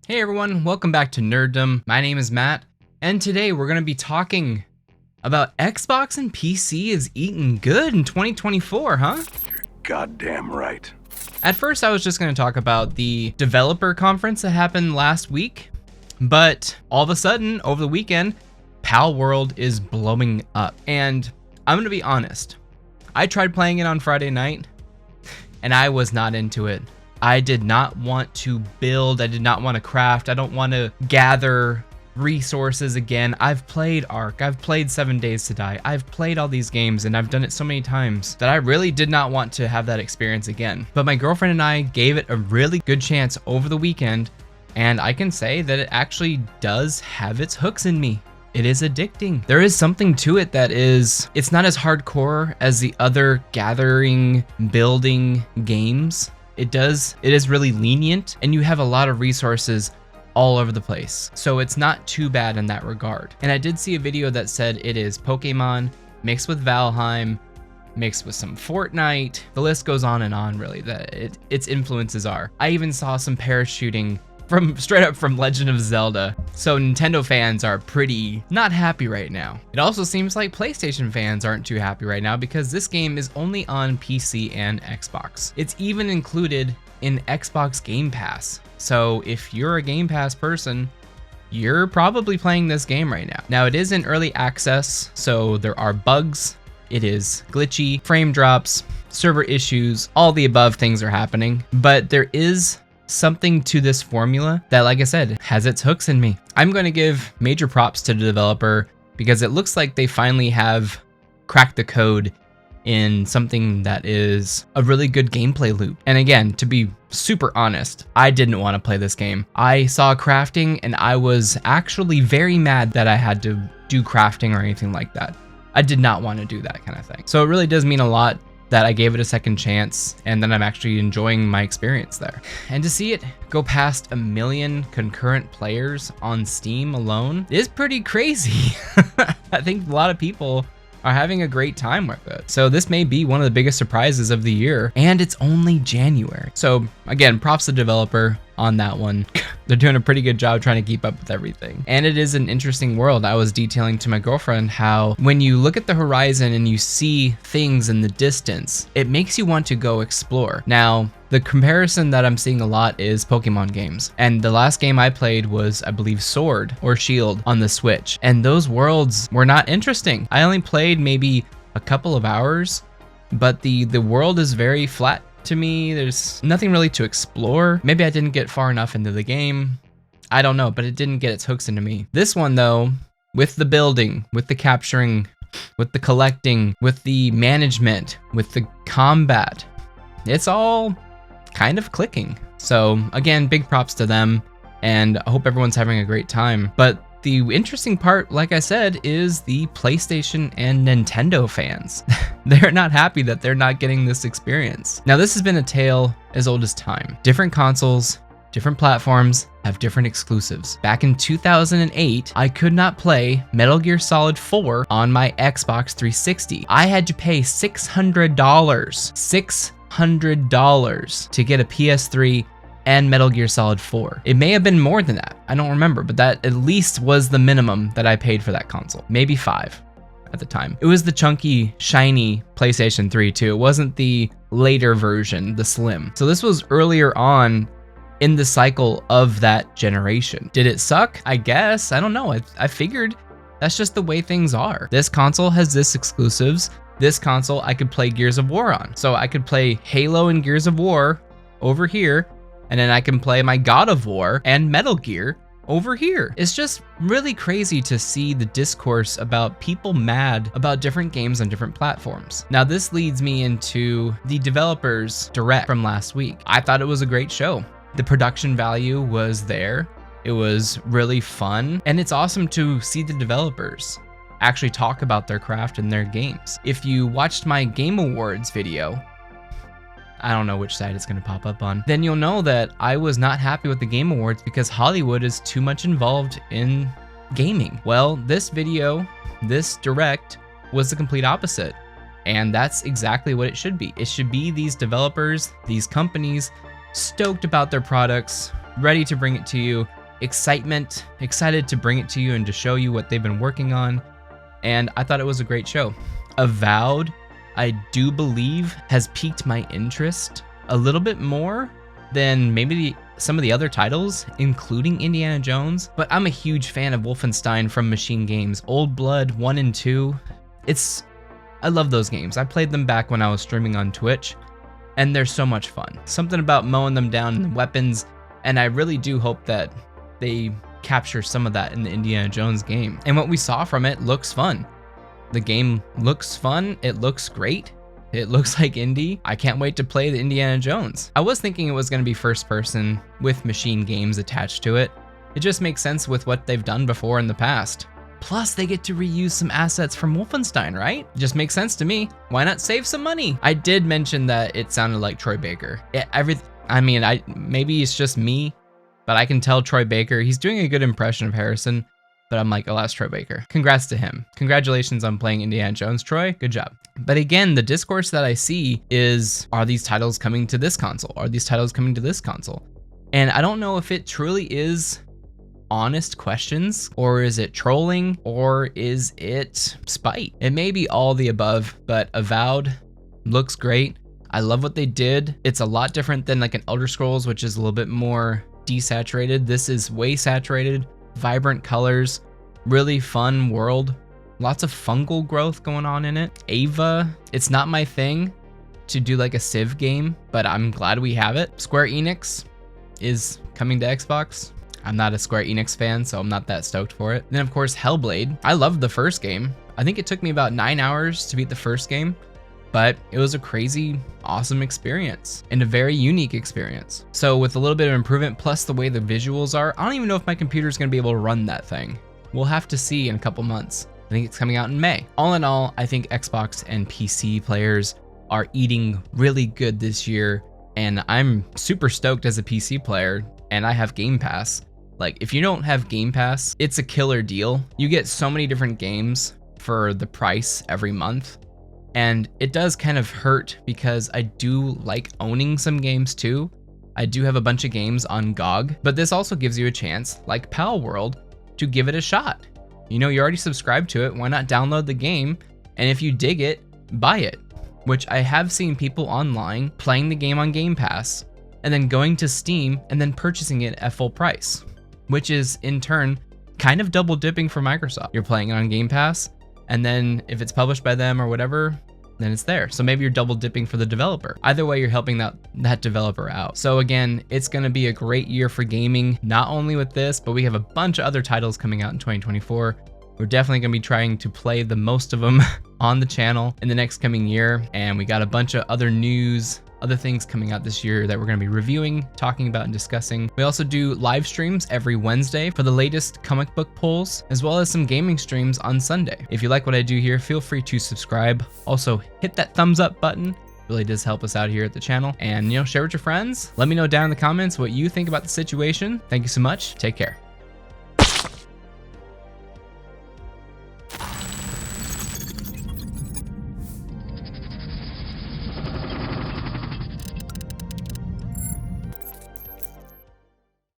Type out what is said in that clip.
Hey everyone, welcome back to Nerddom. My name is Matt, and today we're going to be talking about Xbox and PC is eating good in 2024, huh? You're goddamn right. At first I was just going to talk about the developer conference that happened last week, but all of a sudden, over the weekend, Palworld is blowing up. And I'm going to be honest, I tried playing it on Friday night, and I was not into it. I did not want to build, I did not want to craft, I don't want to gather resources again. I've played Ark, I've played 7 Days to Die, I've played all these games, and I've done it so many times that I really did not want to have that experience again. But my girlfriend and I gave it a really good chance over the weekend, and I can say that it actually does have its hooks in me. It is addicting. There is something to it that it's not as hardcore as the other gathering, building games. It is really lenient, and you have a lot of resources all over the place. So it's not too bad in that regard. And I did see a video that said it is Pokemon mixed with Valheim, mixed with some Fortnite. The list goes on and on, really, that its influences are. I even saw some parachuting straight up from Legend of Zelda. So Nintendo fans are pretty not happy right now. It also seems like PlayStation fans aren't too happy right now because this game is only on PC and Xbox. It's even included in Xbox Game Pass. So if you're a Game Pass person, you're probably playing this game right now. Now it is in early access, so there are bugs. It is glitchy, frame drops, server issues, all the above things are happening, but there is something to this formula that, like I said, has its hooks in me. I'm going to give major props to the developer because it looks like they finally have cracked the code in something that is a really good gameplay loop. And again, to be super honest, I didn't want to play this game. I saw crafting and I was actually very mad that I had to do crafting or anything like that. I did not want to do that kind of thing. So it really does mean a lot that I gave it a second chance and then I'm actually enjoying my experience there. And to see it go past 1 million concurrent players on Steam alone is pretty crazy. I think a lot of people are having a great time with it. So this may be one of the biggest surprises of the year, and it's only January. So again, props to the developer on that one. They're doing a pretty good job trying to keep up with everything. And it is an interesting world. I was detailing to my girlfriend how when you look at the horizon and you see things in the distance, it makes you want to go explore. Now, the comparison that I'm seeing a lot is Pokemon games. And the last game I played was, I believe, Sword or Shield on the Switch. And those worlds were not interesting. I only played maybe a couple of hours, but the world is very flat to me. There's nothing really to explore. Maybe I didn't get far enough into the game. I don't know, but it didn't get its hooks into me. This one though, with the building, with the capturing, with the collecting, with the management, with the combat, it's all kind of clicking. So again, big props to them, and I hope everyone's having a great time. But the interesting part, like I said, is the PlayStation and Nintendo fans. They're not happy that they're not getting this experience. Now, this has been a tale as old as time. Different consoles, different platforms have different exclusives. Back in 2008, I could not play Metal Gear Solid 4 on my Xbox 360. I had to pay $600. $600 to get a PS3 and Metal Gear Solid 4. It may have been more than that, I don't remember, but that at least was the minimum that I paid for that console. Maybe 5 at the time. It was the chunky, shiny PlayStation 3 too. It wasn't the later version, the Slim. So this was earlier on in the cycle of that generation. Did it suck? I guess, I don't know. I figured that's just the way things are. This console has this exclusives. This console I could play Gears of War on. So I could play Halo and Gears of War over here, and then I can play my God of War and Metal Gear over here. It's just really crazy to see the discourse about people mad about different games on different platforms. Now this leads me into the developers direct from last week. I thought it was a great show. The production value was there. It was really fun, and it's awesome to see the developers actually talk about their craft and their games. If you watched my Game Awards video, I don't know which side it's gonna pop up on, then you'll know that I was not happy with the Game Awards because Hollywood is too much involved in gaming. Well, this video, this direct, was the complete opposite. And that's exactly what it should be. It should be these developers, these companies, stoked about their products, ready to bring it to you, excited to bring it to you and to show you what they've been working on. And I thought it was a great show. Avowed, I do believe, has piqued my interest a little bit more than maybe some of the other titles, including Indiana Jones. But I'm a huge fan of Wolfenstein from Machine Games. Old Blood 1 and 2. I love those games. I played them back when I was streaming on Twitch, and they're so much fun. Something about mowing them down and the weapons, and I really do hope that they capture some of that in the Indiana Jones game. And what we saw from it looks fun. The game looks fun. It looks great. It looks like indie. I can't wait to play the Indiana Jones. I was thinking it was going to be first person with Machine Games attached to it. It just makes sense with what they've done before in the past. Plus, they get to reuse some assets from Wolfenstein, right? It just makes sense to me. Why not save some money? I did mention that it sounded like Troy Baker. Maybe it's just me, but I can tell Troy Baker, he's doing a good impression of Harrison, but I'm like, oh, that's Troy Baker. Congrats to him. Congratulations on playing Indiana Jones, Troy. Good job. But again, the discourse that I see is, are these titles coming to this console? Are these titles coming to this console? And I don't know if it truly is honest questions, or is it trolling, or is it spite? It may be all the above, but Avowed looks great. I love what they did. It's a lot different than like an Elder Scrolls, which is a little bit more desaturated. This is way saturated, vibrant colors, really fun world, lots of fungal growth going on in it. Ava, it's not my thing to do like a Civ game, but I'm glad we have it. Square Enix is coming to Xbox. I'm not a Square Enix fan, so I'm not that stoked for it. Then of course, Hellblade. I loved the first game. I think it took me about 9 hours to beat the first game, but it was a crazy, awesome experience and a very unique experience. So with a little bit of improvement, plus the way the visuals are, I don't even know if my computer is gonna be able to run that thing. We'll have to see in a couple months. I think it's coming out in May. All in all, I think Xbox and PC players are eating really good this year, and I'm super stoked as a PC player, and I have Game Pass. Like, if you don't have Game Pass, it's a killer deal. You get so many different games for the price every month. And it does kind of hurt because I do like owning some games too. I do have a bunch of games on GOG, but this also gives you a chance, like Palworld, to give it a shot. You know, you're already subscribed to it. Why not download the game? And if you dig it, buy it. Which I have seen people online playing the game on Game Pass and then going to Steam and then purchasing it at full price, which is in turn kind of double dipping for Microsoft. You're playing it on Game Pass, and then if it's published by them or whatever, then it's there. So maybe you're double dipping for the developer. Either way, you're helping that developer out. So again, it's gonna be a great year for gaming, not only with this, but we have a bunch of other titles coming out in 2024. We're definitely gonna be trying to play the most of them on the channel in the next coming year. And we got a bunch of other news, other things coming out this year that we're going to be reviewing, talking about, and discussing. We also do live streams every Wednesday for the latest comic book polls, as well as some gaming streams on Sunday. If you like what I do here, feel free to subscribe. Also, hit that thumbs up button. It really does help us out here at the channel. And, share with your friends. Let me know down in the comments what you think about the situation. Thank you so much. Take care.